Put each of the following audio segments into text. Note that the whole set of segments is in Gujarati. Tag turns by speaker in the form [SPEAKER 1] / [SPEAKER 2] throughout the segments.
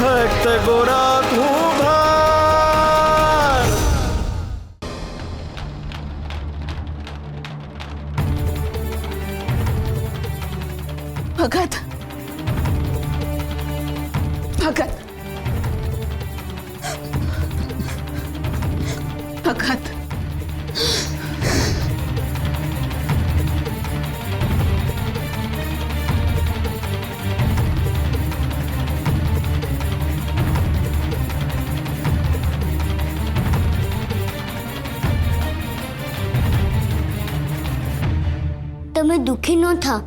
[SPEAKER 1] भक्त गोरा कुभार।
[SPEAKER 2] भगत भगत भगत
[SPEAKER 3] તમે દુખી ન થા,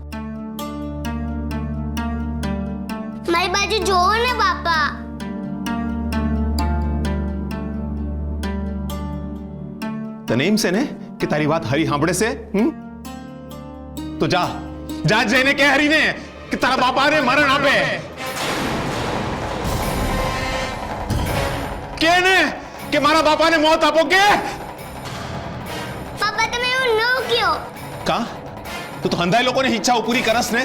[SPEAKER 3] મારી બાજુ જોવો ને બાપા।
[SPEAKER 4] તને એમ છે ને કે તારી વાત હરી સાંભળે છે? તો જા જા જઈને કે હરીને કે તારા બાપાને મરણ આપે, કે ને કે મારા બાપાને મોત આપો કે।
[SPEAKER 3] પાપા તમે એવું ન કયો।
[SPEAKER 4] કા તું તો હંધાઈ લોકોની ઈચ્છાઓ પૂરી કરસ ને,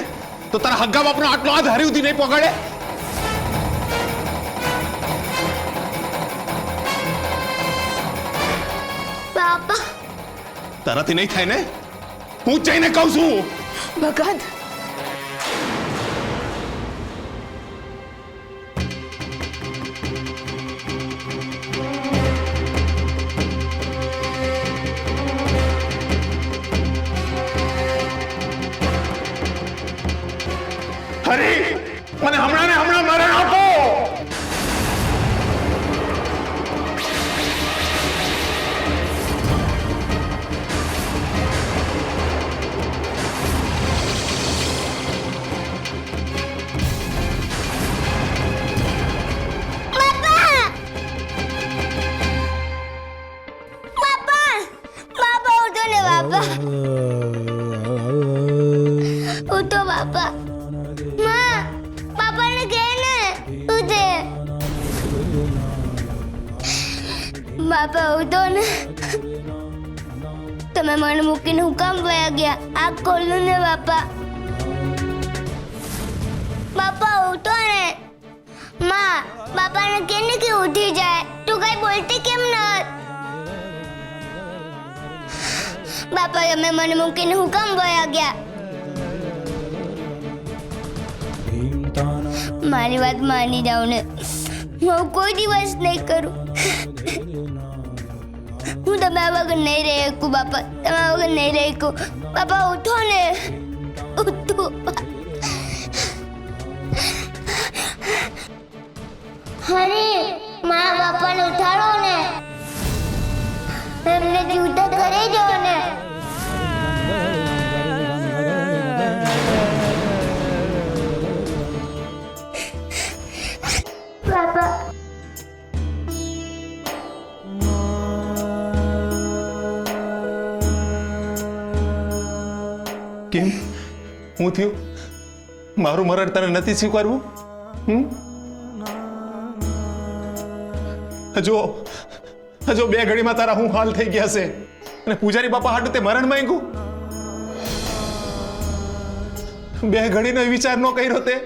[SPEAKER 4] તો તારા હગ્ગા બાપનો આટલો હાથ હરી સુધી નહીં પકડે?
[SPEAKER 3] બાપા
[SPEAKER 4] તારાથી નહીં થાય ને, હું જઈને કહું છું।
[SPEAKER 2] ભગત
[SPEAKER 4] હરી મને હમણાં ને હમણાં મરણ આપો।
[SPEAKER 3] બાપા ઉઠો ને બાપા, ઉઠો બાપા। માં પાપાને કહે ને ઉઠે। બાપા ઉઠો ને, તમે મને મૂકીને હું કામ વયા ગયા? આંખ ખોલો ને બાપા। બાપા ઉઠો ને। માં બાપાને કહે ને કે ઉઠી જાય, તું કઈ બોલતી કેમ ન? બાપા તમે મને મૂકીને હું કામ વયા ગયા? મારી વાત માની જાઓ ને, હું કોઈ દિવસ નહીં કરું। હું તમારા વગર નહીં રહી શકું બાપા, તમારા વગર નહીં રહી શકું। બાપા ઉઠો ને, ઉઠો। હરી મારા બાપાને ઉઠાડો ને, એમને જૂતા કરી દો ને। બાપા
[SPEAKER 4] કેમ હું થયું? મારું મરણ તને નથી સ્વીકારવું? હજો હજો બે ઘડીમાં તારા હું હાલ થઈ ગયા છે, અને પૂજારી બાપા હાટુ તે મરણ માંગ્યું? બે ઘડીનો વિચાર ન કર્યો તે?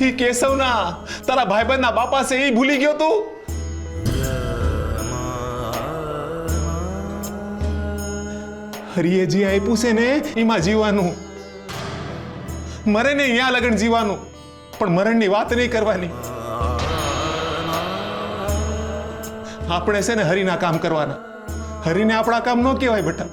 [SPEAKER 4] ઈ કેશવના તારા ભાઈબંધના બાપા છે, ઈ ભૂલી ગયો તું? હરિએ જે આપ્યું છે ને એમાં જીવવાનું, મરે ને અહીંયા લગન જીવવાનું, પણ મરણની વાત નહીં કરવાની। આપણે છે ને હરિના કામ કરવાના, હરિને આપણા કામ ન કહેવાય બેટા।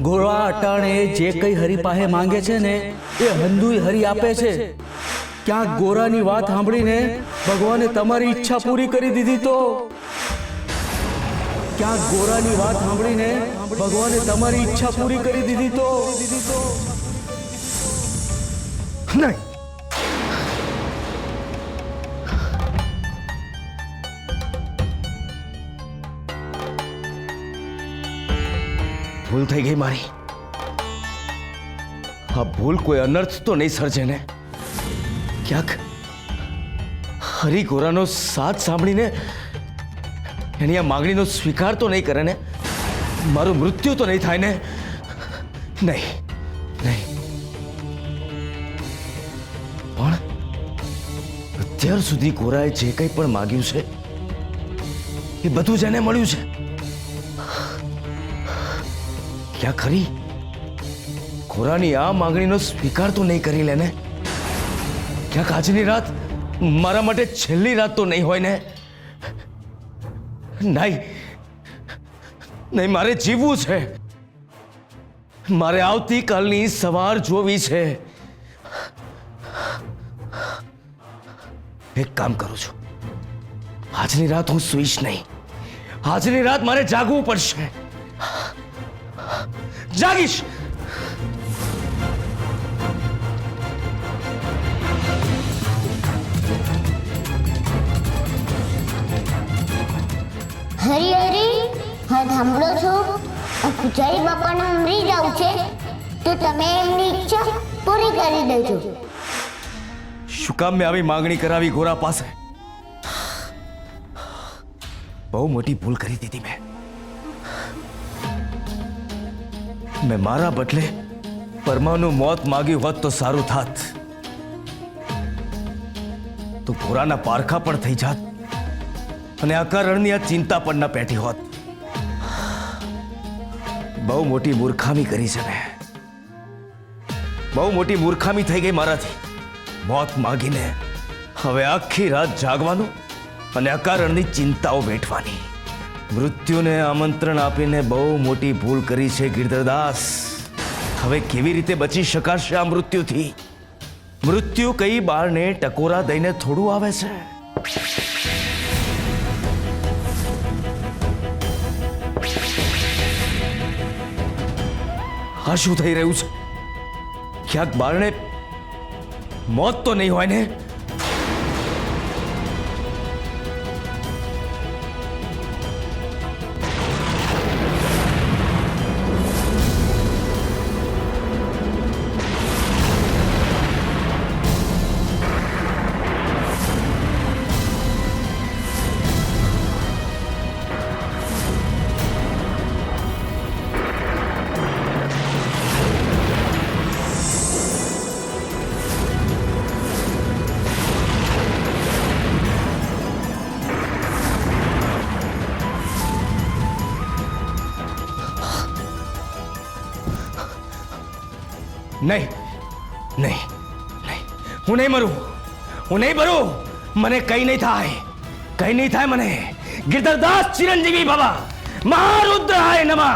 [SPEAKER 5] ઘોડા અટાણે જે કઈ હરી પાસે માંગે છે ને એ હંધુય હરી આપે છે। ક્યાંક ગોરાની વાત સાંભળીને ભગવાને તમારી ઈચ્છા પૂરી કરી દીધી તો? ક્યાંક ગોરાની વાત સાંભળીને ભગવાને તમારી ઈચ્છા પૂરી કરી દીધી તો? નહીં, ભૂલ થઈ ગઈ મારી. આ ભૂલ કોઈ અનર્થ તો નહીં સર્જે ને? ક્યાંક હરી ગોરાનો સાથ સાંભળીને એની આ માંગણીનો સ્વીકાર તો નહીં કરે ને? મારું મૃત્યુ તો નહીં થાય ને? નહીં નહીં. પણ અત્યાર સુધી ગોરાએ જે કંઈ પણ માગ્યું છે એ બધું જ એને મળ્યું છે. ક્યાં ખરી ગોરાની આ માંગણીનો સ્વીકાર તો નહીં કરી લે ને? ક્યાંક આજની રાત મારા માટે છેલ્લી રાત તો નહીં હોય ને? નહીં નહીં, મારે જીવવું છે. મારે આવતીકાલની સવાર જોવી છે. એક કામ કરું છું, આજની રાત હું સૂઈશ નહીં. આજની રાત મારે જાગવું પડશે. જાગીશ.
[SPEAKER 3] હરી હરી, હા સાંભળો છો? આ પૂજારી બાપાને મરી જાવ છે તો તમે એમની ઈચ્છા પૂરી કરી દેજો.
[SPEAKER 5] શું કામ મેં આવી માંગણી કરાવી ગોરા પાસે? બહુ મોટી ભૂલ કરી દીધી મેં મારા બદલે પરમાનું મોત માગ્યું હોત તો સારું થાત. તો ગોરાના પારખા પણ થઈ જાત અને અકારણની આ ચિંતા પણ ન પેટી હોત. બહુ મોટી મૂર્ખામી કરી છે મેં. બહુ મોટી મૂર્ખામી થઈ ગઈ મારાથી. મોત માગીને હવે આખી રાત જાગવાનું અને અકારણની ચિંતાઓ વેઠવાની. મૃત્યુને આમંત્રણ આપીને બહુ મોટી ભૂલ કરી છે ગિરધરદાસ. હવે કેવી રીતે બચી શકાશે આ મૃત્યુથી? મૃત્યુ કઈ બાળને ટકોરા દઈને થોડું આવે છે? આ શું થઈ રહ્યું છે? ક્યાંક બાળને મોત તો નહીં હોય ને? નહીં નહીં નહીં, હું નહીં મરું. હું નહીં મરું. મને કઈ નહીં થાય. કઈ નહીં થાય મને. ગિરધરદાસ ચિરંજીવી ભવ. મહારુદ્રાય નમઃ.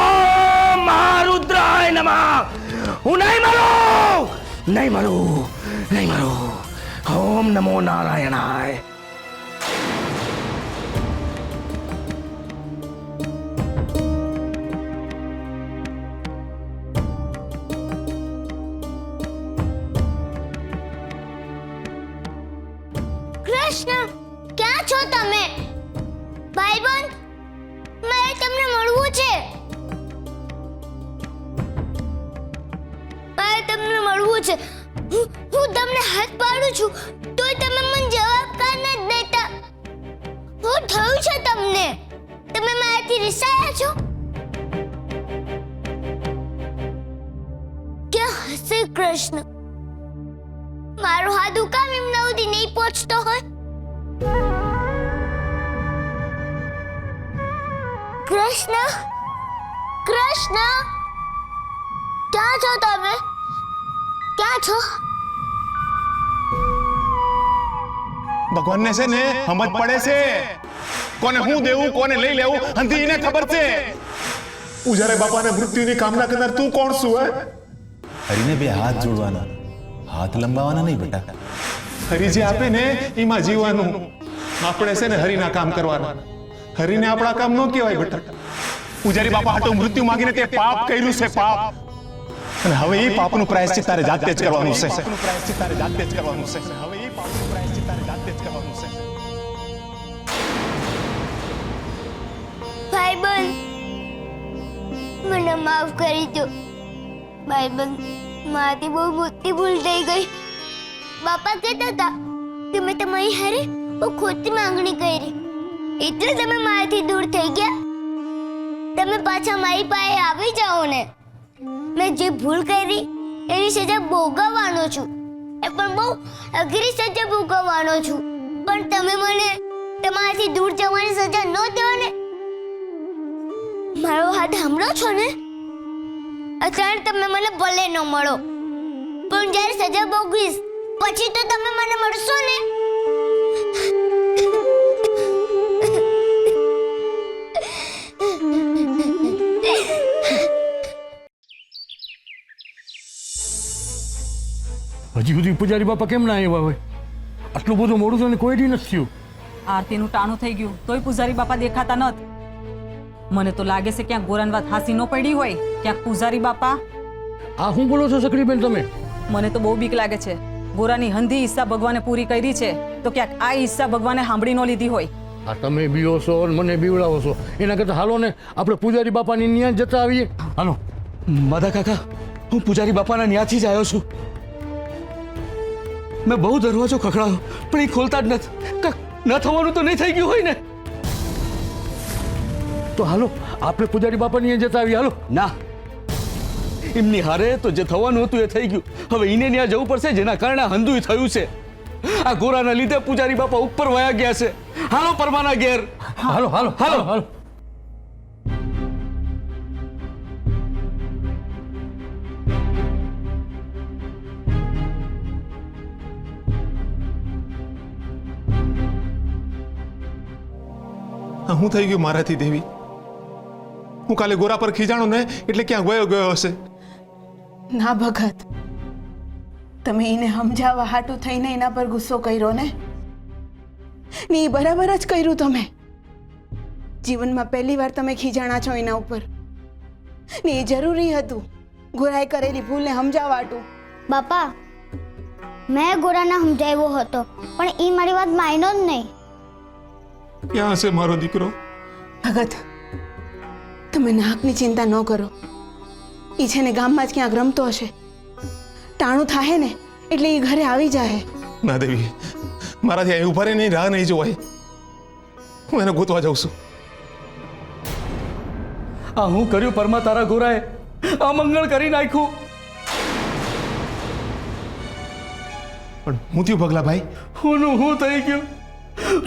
[SPEAKER 5] ઓમ મહારુદ્રાય નમઃ. હું નહીં મરું. નહીં મરું. નહીં મરું. ઓમ નમો નારાયણાય.
[SPEAKER 3] કૃષ્ણ, ક્યાં છો તમે? ભાઈબંધ, મારે તમને મળવું છે. મારે તમને મળવું છે. હું તમને હાથ પાડું છું તોય તમે મને જવાબ કાં નથી દેતા. શું થયું છે તમને? તમે મારાથી રિસાયા છો? ક્યાં હશે કૃષ્ણ? મારો હાથ કામ એમના સુધી નહીં પહોંચતો હોય? કૃષ્ણ, કૃષ્ણ, ક્યાં છો તમે? ક્યાં છો?
[SPEAKER 4] ભગવાનને છે ને સમજ પડે છે કોને હું દેવું કોને લઈ લેવું અંધી એને ખબર છે. પૂજારે બાપાને મૃત્યુની કામના કરનાર તું કોણ છું? હે,
[SPEAKER 1] હરીને બે હાથ જોડવાના, હાથ લંબાવાના નહીં બેટા.
[SPEAKER 4] હરી જે આપે ને એમાં જીવવાનું. આપણે છે ને હરીના કામ કરવાના. હરીને આપણા કામ ન કહેવાય બેટા. પૂજારી બાપા હાટો મૃત્યુ માંગીને તે પાપ કર્યું છે, પાપ. અને હવે એ પાપનું પ્રાયશ્ચિત તારે જાતે જ કરવાનું છે. પ્રાયશ્ચિત તારે જાતે જ કરવાનું છે. હવે એ પાપનું પ્રાયશ્ચિત તારે જાતે જ કરવાનું છે.
[SPEAKER 3] ભાઈબંધ, મને માફ કરી દો ભાઈબંધ, મારાથી બહુ મોટી ભૂલ થઈ ગઈ. બાપા કહેતા હતા કે મેં તમારી હારે બહુ ખોટી માંગણી કરી, એટલે તમે મારાથી દૂર થઈ ગયા. તમે પાછા મારી પાસે આવી જાઓ ને. મેં જે ભૂલ કરી એની સજા ભોગવવાનો છું, એ પણ બહુ અઘરી સજા ભોગવવાનો છું. પણ તમે મને તમારાથી દૂર જવાની સજા ન દો ને. મારો હાથ સાંભળો છો ને? અત્યારે તમે મને ભલે ન મળો, પણ જ્યારે સજા ભોગવીશ પછી તો તમે મને મળશો ને.
[SPEAKER 6] હજી સુધી પૂજારી બાપા કેમ ના આવ્યા હોય? આટલું બધું મોડું તો કોઈ દી નથી થયું.
[SPEAKER 7] આરતીનું ટાણું થઈ ગયું તોય પૂજારી બાપા દેખાતા નથી. મને તો લાગે છે ક્યાંક ગોરાની વાત હાસી ન પડી હોય, ક્યાંક પૂજારી બાપા.
[SPEAKER 6] આ શું બોલો છો સકડીબેન તમે?
[SPEAKER 7] મને તો બહુ બીક લાગે છે. ગોરાની હંધી ઈચ્છા ભગવાને પૂરી કરી છે તો ક્યાંક આ ઈચ્છા ભગવાને સાંભળી ન લીધી હોય.
[SPEAKER 6] આ તમે બીઓ છો અને મને બીવડાવો છો. એના કરતા હાલો ને આપણે પૂજારી બાપાની ન્યા જતા આવીએ. હાલો.
[SPEAKER 5] માધા કાકા, હું પૂજારી બાપાના ન્યાથી જ આવ્યો છું. મેં બહુ દરવાજો ખખડાયો પણ એ ખોલતા જ નથી. ન થવાનું તો નહીં થઈ ગયું હોય ને?
[SPEAKER 6] તો હાલો આપણે પૂજારી બાપાની ન્યા જતા આવીએ. હાલો.
[SPEAKER 5] ના, એમની હારે તો જે થવાનું હતું એ થઈ ગયું. હવે એને ત્યાં જવું પડશે જેના કારણે હંધુય થયું છે. આ ગોરાના લીધે પૂજારી બાપા ઉપર વયા ગયા છે. હાલો પરમાના ઘેર.
[SPEAKER 6] હાલો હાલો હાલો હાલો.
[SPEAKER 4] હું થઈ ગયું મારાથી દેવી? હું કાલે ગોરા પર ખીજાણો ને એટલે ક્યાં ગયો હશે.
[SPEAKER 2] ના ભગત, તમે એને સમજાવવા હાટું થઈને એના પર ગુસ્સો કર્યો ને એ બરાબર જ કર્યું. તમે જીવનમાં પહેલી વાર તમે ખીજાણા છો એના ઉપર ને એ જરૂરી હતું ગોરાએ કરેલી ભૂલને સમજાવવા હાટું.
[SPEAKER 3] બાપા, મેં ગોરાને સમજાવ્યો હતો પણ એ મારી વાત માન્યો જ નહીં.
[SPEAKER 4] ક્યાં હશે મારો દીકરો?
[SPEAKER 2] ભગત, તમે નાકની ચિંતા ન કરો. એ છે ને ગામમાં જ ક્યાંક રમતો હશે. ટાણું થાય ને એટલે એ ઘરે આવી જાય.
[SPEAKER 4] ના દેવી, મારાથી અહીં ઉભા રહીને રાહ નહીં જોવાય. હું એને ગોતવા જાઉં છું.
[SPEAKER 5] આ હું કર્યું પરમા તારા ગોરાએ? આ મંગળ કરી નાખ્યું.
[SPEAKER 4] પણ હું થયું પગલાભાઈ?
[SPEAKER 5] હુંનું હું થઈ ગયું.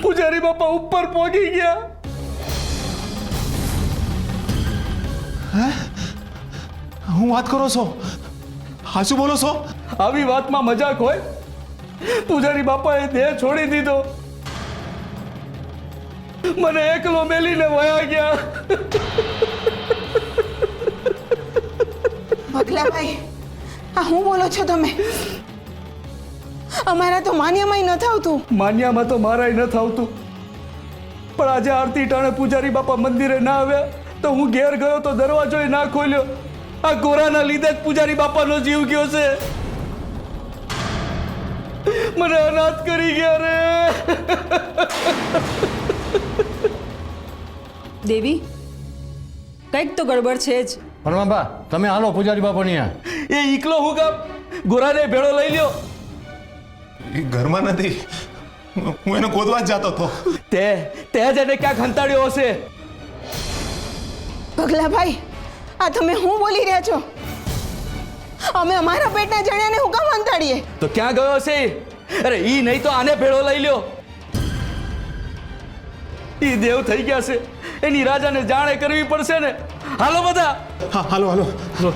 [SPEAKER 5] પૂજારી બાપા ઉપર પહોંચી ગયા.
[SPEAKER 4] હું વાત કરો છો? હાચું બોલો છો?
[SPEAKER 5] આવી વાતમાં મજાક હોય? પૂજારી બાપાએ દેહ છોડી દીધો, મને એકલો મેલીને વયા ગયા.
[SPEAKER 2] પગલાભાઈ, આ હું બોલો છો તમે? અમારા તો માન્યમાંય ન થાવતું.
[SPEAKER 5] માન્યામાં તો મારાય ન થાવતું, પણ આજે આરતી ટાણે પૂજારી બાપા મંદિરે ના આવ્યા તો હું ઘેર ગયો તો દરવાજો ના ખોલ્યો. આ ગોરાના લીધે જ પૂજારી બાપાનો જીવ ગયો છે. મને અનાથ કરી ગયા રે.
[SPEAKER 7] દેવી, કંઈક તો ગડબડ છે જ.
[SPEAKER 6] પરમાબા, તમે હાલો પૂજારી બાપાની ન્યા.
[SPEAKER 5] એ ઈકલો હું કામ ગોરાને ભેળો લઈ લ્યો.
[SPEAKER 4] એ ઘરમાં નથી, હું એને ગોતવા જ જતો હતો.
[SPEAKER 5] તે જ એને ક્યાંક હંતાડ્યો હશે.
[SPEAKER 2] પગલાભાઈ, આ તમે હું બોલી રહ્યા છો? અમે અમારા પેટના જણ્યાને હું કામ અંતાડીએ?
[SPEAKER 5] તો ક્યાં ગયો હશે? અરે ઈ નહીં તો આને ભેળો લઈ લ્યો. ઈ દેવ થઈ ગયા છે, એની રાજાને જાણે કરવી પડશે ને. હાલો બધા.
[SPEAKER 4] હા હાલો હાલો હાલો.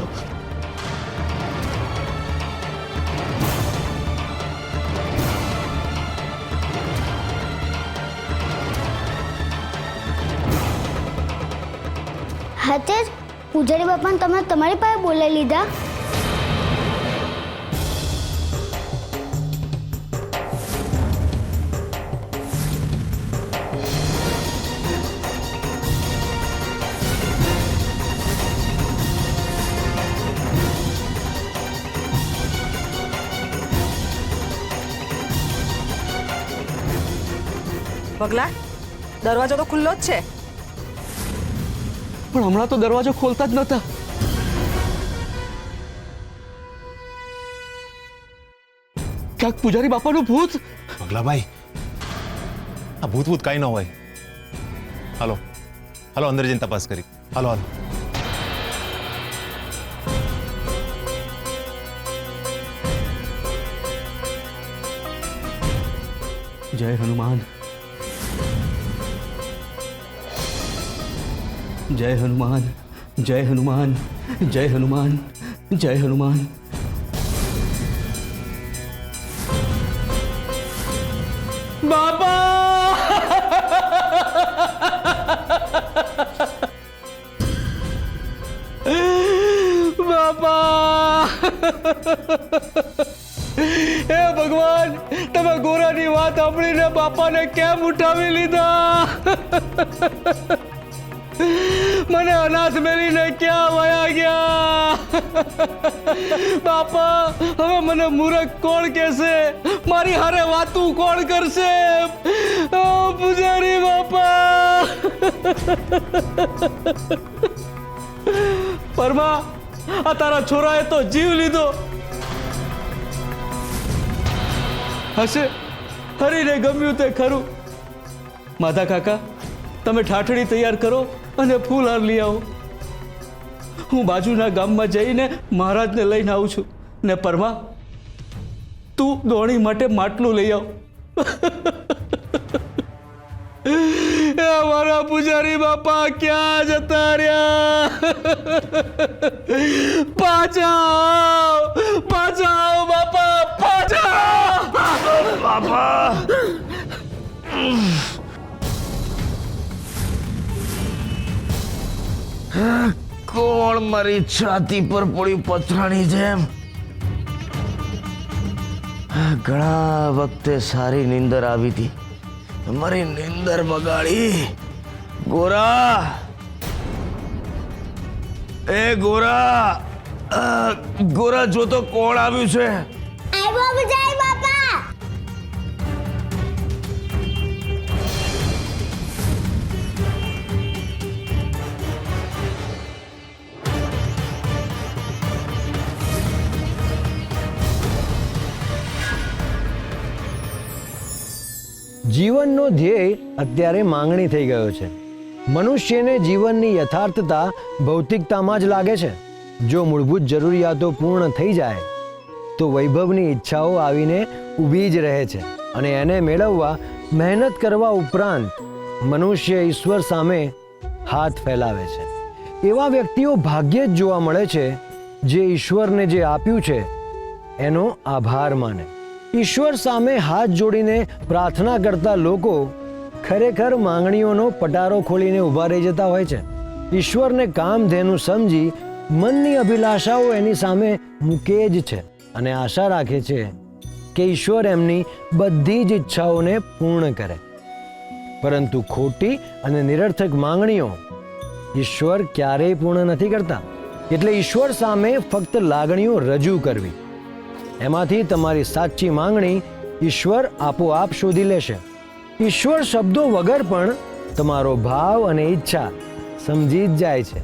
[SPEAKER 3] હાથે જ પૂજારી બાપાને તમે તમારી પાસે બોલાવી લીધા?
[SPEAKER 7] પગલા, દરવાજો તો ખુલ્લો જ છે.
[SPEAKER 5] પણ હમણાં તો દરવાજો ખોલતા જ નહોતા.
[SPEAKER 6] ક્યાંક પૂજારી બાપાનું ભૂત.
[SPEAKER 1] પગલાભાઈ આ ભૂત ભૂત કાંઈ ન હોય. હાલો હાલો અંદર જઈને તપાસ કરી. હાલો હાલો.
[SPEAKER 6] જય હનુમાન, જય હનુમાન, જય હનુમાન, જય હનુમાન, જય હનુમાન. બાપા, બાપા, હે ભગવાન, તમે ગોરાની વાત સાંભળીને બાપાને કેમ ઉઠાવી લીધા? મને અનાથ મેલીને ક્યાં વયા ગયા? બાપા, હવે મને મૂર્ખ કોણ કહેશે? મારી હારે વાતું કોણ કરશે? ઓ પૂજારી બાપા! પરમા, આ તારા છોરાએ તો જીવ લીધો હશે. હરીને ગમ્યું તે ખરું. માધા કાકા, તમે ઠાઠડી તૈયાર કરો અને ફૂલહાર લઈ આવો. હું બાજુના ગામમાં જઈને મહારાજને લઈને આવું છું. ને પરમા, તું દોણી માટે માટલું લઈ આવ. મારા પૂજારી બાપા ક્યાં જતા રહ્યા? પાછા આવ, પાછા આવ બાપા, પાછા આવ.
[SPEAKER 5] બાપા, કોણ મારી છાતી પર પડ્યું પથરાની જેમ? ઘણા વખતે સારી નીંદર આવી હતી, મારી નીંદર બગાડી. ગોરા, એ ગોરા, ગોરા જો તો કોણ આવ્યું છે?
[SPEAKER 3] આવ્યો પૂજારી બાપા.
[SPEAKER 8] જીવનનો ધ્યેય અત્યારે માંગણી થઈ ગયો છે. મનુષ્યને જીવનની યથાર્થતા ભૌતિકતામાં જ લાગે છે. જો મૂળભૂત જરૂરિયાતો પૂર્ણ થઈ જાય તો વૈભવની ઈચ્છાઓ આવીને ઊભી જ રહે છે અને એને મેળવવા મહેનત કરવા ઉપરાંત મનુષ્ય ઈશ્વર સામે હાથ ફેલાવે છે. એવા વ્યક્તિઓ ભાગ્યે જ જોવા મળે છે જે ઈશ્વરને જે આપ્યું છે એનો આભાર માને. ઈશ્વર સામે હાથ જોડીને પ્રાર્થના કરતા લોકો ખરેખર માંગણીઓનો પટારો ખોલીને ઊભા રહી જતા હોય છે. ઈશ્વરને કામધેનું સમજી મનની અભિલાષાઓ એની સામે મૂકે જ છે અને આશા રાખે છે કે ઈશ્વર એમની બધી જ ઈચ્છાઓને પૂર્ણ કરે. પરંતુ ખોટી અને નિરર્થક માંગણીઓ ઈશ્વર ક્યારેય પૂર્ણ નથી કરતા. એટલે ઈશ્વર સામે ફક્ત લાગણીઓ રજૂ કરવી, એમાંથી તમારી સાચી માંગણી ઈશ્વર આપોઆપ શોધી લેશે. ઈશ્વર શબ્દો વગર પણ તમારો ભાવ અને ઈચ્છા સમજી જ જાય છે.